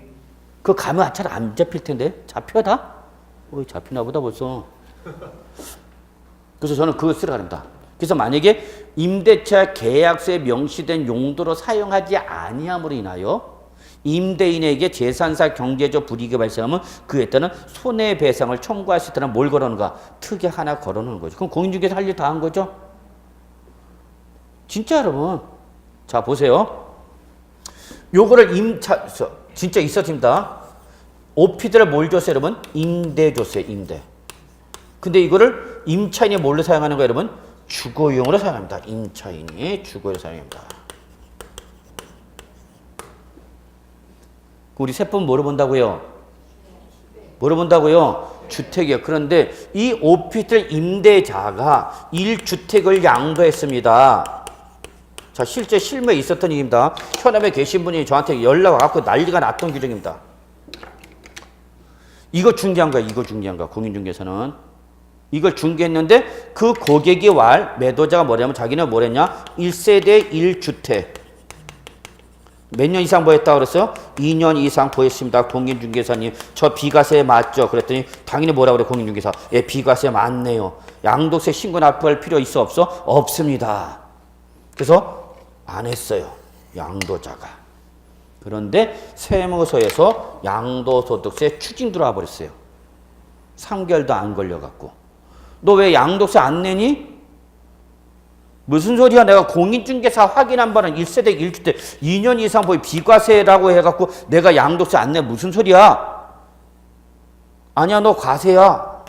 그거 가면 잘 안 잡힐 텐데. 잡혀 다? 잡히나 보다 벌써. 그래서 저는 그거 쓰러 갑니다. 그래서 만약에 임대차 계약서에 명시된 용도로 사용하지 아니함으로 인하여 임대인에게 재산상 경제적 불이익이 발생하면 그에 따른 손해배상을 청구할 수 있다는 뭘 걸어놓은가? 특약 하나 걸어놓은 거죠. 그럼 공인중개사 할 일 다 한 거죠? 진짜 여러분. 자, 보세요. 요거를 진짜 있어집니다. OP들을 뭘 줬어요, 여러분? 임대 줬어요, 임대. 근데 이거를 임차인이 뭘로 사용하는 거예요, 여러분? 주거용으로 사용합니다. 임차인이 주거용으로 사용합니다. 우리 세법 뭐로 본다고요? 뭐로 본다고요? 주택이요. 그런데 이 OP들 임대자가 1주택을 양도했습니다. 자, 실제 실무에 있었던 일입니다. 현업에 계신 분이 저한테 연락 와갖고 난리가 났던 규정입니다. 이거 중개한 거야, 이거 중개한 거야, 공인중개사는. 이걸 중개했는데 그 고객이 매도자가 뭐냐면 자기는 뭐랬냐? 1세대 1주택. 몇 년 이상 보였다고 그랬어요? 2년 이상 보였습니다. 공인중개사님, 저 비과세 맞죠? 그랬더니 당연히 뭐라고 그래, 공인중개사. 예, 비과세 맞네요. 양도세 신고 납부할 필요 있어, 없어? 없습니다. 그래서 안 했어요, 양도자가. 그런데 세무서에서 양도소득세 추징 들어와 버렸어요. 3개월도 안 걸려갖고. 너 왜 양도세 안 내니? 무슨 소리야? 내가 공인중개사 확인한 바는 1세대 1주택 2년 이상 보이 비과세라고 해갖고 내가 양도세 안 내. 무슨 소리야? 아니야, 너 과세야.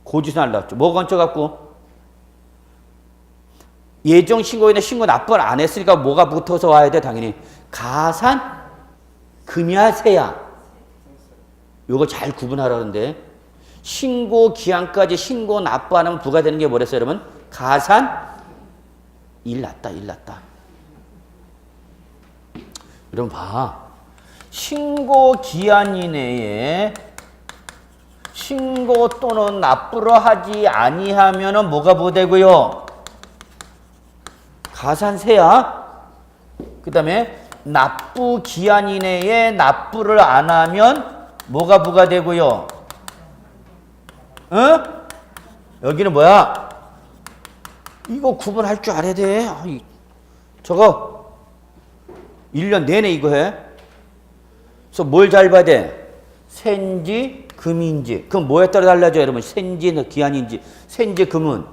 고지서 날랐죠. 뭐 건져갖고? 예정 신고인의 신고 납부를 안 했으니까 뭐가 붙어서 와야 돼? 당연히 가산 금야세야. 요거 잘 구분하라는데 신고 기한까지 신고 납부 안 하면 부과되는 게 뭐랬어요, 여러분? 가산 일 났다. 여러분 봐. 신고 기한 이내에 신고 또는 납부를 하지 아니하면은 뭐가 부과되고요? 가산세야. 그 다음에 납부 기한 이내에 납부를 안 하면 뭐가 부과되고요? 응? 여기는 뭐야? 이거 구분할 줄 알아야 돼. 저거 1년 내내 이거 해. 그래서 뭘 잘 봐야 돼? 센지, 금인지. 그럼 뭐에 따라 달라져요, 여러분? 센지, 기한인지. 센지, 금은.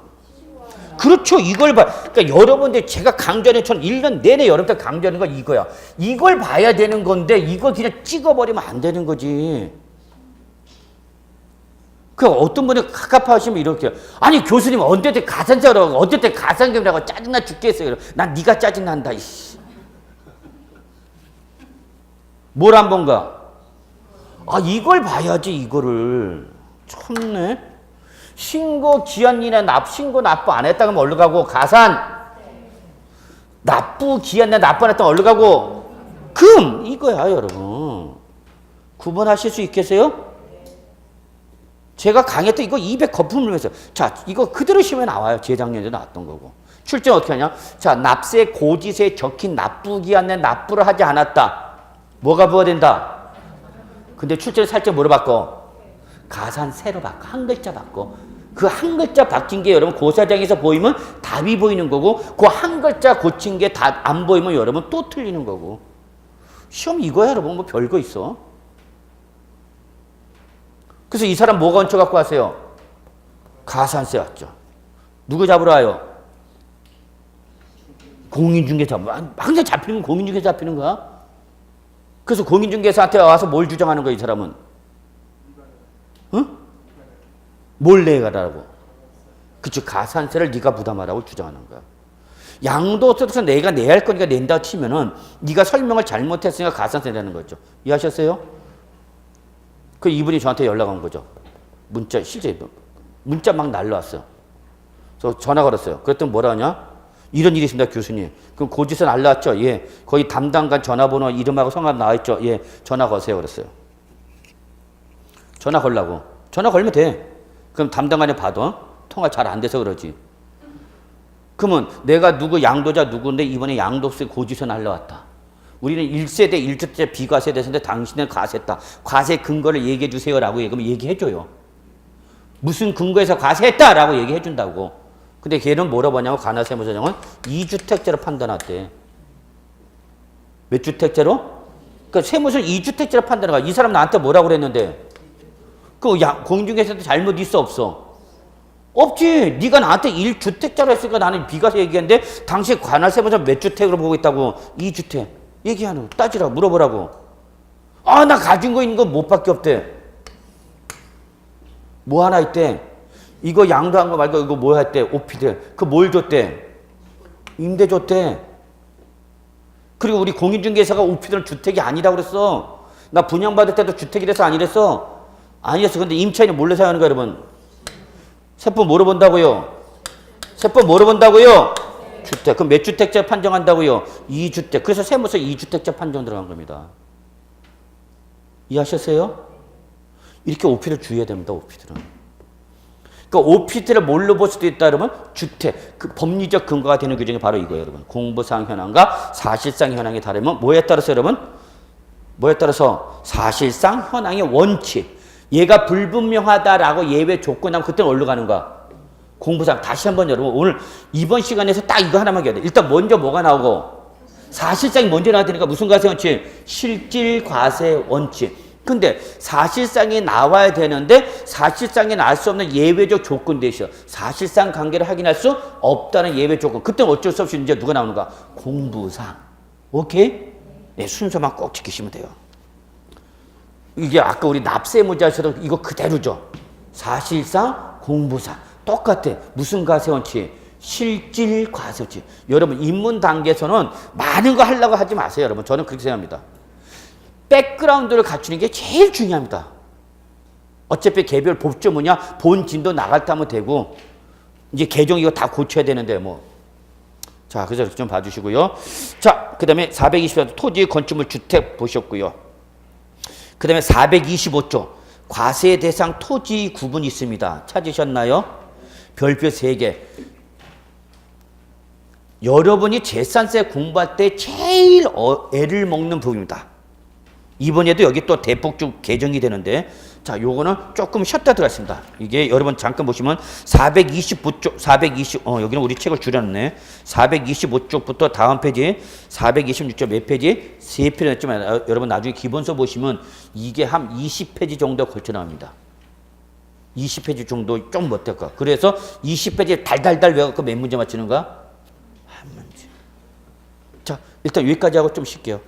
그렇죠. 이걸 봐. 그러니까 여러분들 제가 강조하는 전 1년 내내 여러분들 강조하는 건 이거야. 이걸 봐야 되는 건데 이걸 그냥 찍어버리면 안 되는 거지. 그 어떤 분이 갑갑하시면 이렇게 아니 교수님 언제 가산자라고 언제 가산금이라고 짜증나 죽겠어요. 난 네가 짜증난다. 이씨. 뭘 한 번가? 아 이걸 봐야지 이거를. 참네. 신고 기한이나 신고 납부 안 했다 그러면 어디로 가고? 가산. 납부 기한이나 납부 안 했다 어디로 가고? 금. 이거야 여러분. 구분하실 수 있겠어요? 제가 강의했던 이거 200 거품을 했어요. 자, 이거 그대로 시험에 나와요. 재작년에 나왔던 거고. 출제 어떻게 하냐? 자, 납세 고지서에 적힌 납부 기한에 납부를 하지 않았다. 뭐가 부과된다? 근데 출제를 살짝 뭐로 바꿔? 가산세로 바꿔. 한 글자 바꿔. 그 한 글자 바뀐 게 여러분 고사장에서 보이면 답이 보이는 거고 그 한 글자 고친 게 답 안 보이면 여러분 또 틀리는 거고. 시험 이거야 여러분. 뭐 별거 있어. 그래서 이 사람 뭐가 얹혀 갖고 하세요? 가산세 왔죠. 누구 잡으러 와요? 공인중개사. 항상 잡히는 건 공인중개사 잡히는 거야. 그래서 공인중개사한테 와서 뭘 주장하는 거야 이 사람은? 응? 뭘 내가라고? 그치, 가산세를 네가 부담하라고 주장하는 거야. 양도소득세 내가 내야 할 거니까 낸다 치면은 네가 설명을 잘못했으니까 가산세 내는 거죠. 이해하셨어요? 그 이분이 저한테 연락 온 거죠. 문자, 실제 문자 막 날라왔어요. 그래서 전화 걸었어요. 그랬더니 뭐라 하냐? 이런 일이 있습니다, 교수님. 그럼 고지서 날라왔죠? 예. 거기 담당관 전화번호 이름하고 성함 나와있죠? 예. 전화 거세요. 그랬어요. 전화 걸라고. 전화 걸면 돼. 그럼 담당관이 봐도 통화 잘 안 돼서 그러지. 그러면 내가 누구 양도자 누구인데 이번에 양도세 고지서 날라왔다. 우리는 1세대 1주택 비과세대인데 당신은 과세했다. 과세 근거를 얘기해 주세요라고 그러면 얘기해 줘요. 무슨 근거에서 과세했다라고 얘기해 준다고. 근데 걔는 뭐라고 하냐면 관할세무서장은 2주택자로 판단했대. 몇 주택자로? 그러니까 세무서는 2주택자로 판단해가. 이 사람 나한테 뭐라고 그랬는데? 그 공중에서도 잘못 있어 없어? 없지. 네가 나한테 1주택자로 했으니까 나는 비과세 얘기했는데 당시 관할세무서 몇 주택으로 보고 있다고? 2주택. 얘기하는 거. 따지라고. 물어보라고. 아, 나 가진 거 있는 거 못 밖에 없대. 뭐 하나 있대. 이거 양도한 거 말고 이거 뭐 했대? 오피들. 그 뭘 줬대? 임대 줬대. 그리고 우리 공인중개사가 오피들은 주택이 아니라고 그랬어. 나 분양받을 때도 주택이라서 아니랬어. 아니었어. 근데 임차인이 몰래 사용하는 거야, 여러분. 세법 뭐로 본다고요? 세법 뭐로 본다고요? 주택. 그럼 몇 주택자 판정한다고요? 2주택. 그래서 세무서 2주택자 판정 들어간 겁니다. 이해하셨어요? 이렇게 오피를 주의해야 됩니다, 오피들은. 그러니까 오피트를 뭘로 볼 수도 있다 그러면 주택, 그 법리적 근거가 되는 규정이 바로 이거예요, 여러분. 공부상 현황과 사실상 현황이 다르면 뭐에 따라서 여러분? 뭐에 따라서 사실상 현황의 원칙. 얘가 불분명하다라고 예외 조건하면 그때는 어디로 가는 거야? 공부상. 다시 한번 여러분 오늘 이번 시간에서 딱 이거 하나만 해야 돼. 일단 먼저 뭐가 나오고? 사실상이 먼저 나와야 되니까 무슨 과세 원칙? 실질 과세 원칙. 근데 사실상이 나와야 되는데 사실상이 나올 수 없는 예외적 조건도 있어. 사실상 관계를 확인할 수 없다는 예외 조건. 그때는 어쩔 수 없이 이제 누가 나오는가? 공부상. 오케이? 네, 순서만 꼭 지키시면 돼요. 이게 아까 우리 납세무자에서도 이거 그대로죠. 사실상, 공부상. 똑같아. 무슨 과세 원칙? 실질 과세 원칙. 여러분 입문 단계에서는 많은 거 하려고 하지 마세요. 여러분 저는 그렇게 생각합니다. 백그라운드를 갖추는 게 제일 중요합니다. 어차피 개별 법조 뭐냐 본진도 나갈 때 하면 되고 이제 개정 이거 다 고쳐야 되는데 뭐. 자, 그래서 좀 봐주시고요. 자, 그 다음에 420조 토지 건축물 주택 보셨고요. 그 다음에 425조 과세 대상 토지 구분이 있습니다. 찾으셨나요? 별표 3개. 여러분이 재산세 공부할 때 제일 애를 먹는 부분입니다. 이번에도 여기 또 대폭 개정이 되는데 자, 요거는 조금 쉬었다 들어갔습니다. 이게 여러분 잠깐 보시면 425쪽, 여기는 우리 책을 줄였네. 425쪽부터 다음 페이지 426쪽 몇 페이지? 3페이지 냈지만 여러분 나중에 기본서 보시면 이게 한 20페이지 정도 걸쳐 나옵니다. 20페이지 정도 좀 못될까. 그래서 20페이지 달달달 외워갖고 몇 문제 맞추는가? 한 문제. 자, 일단 여기까지 하고 좀 쉴게요.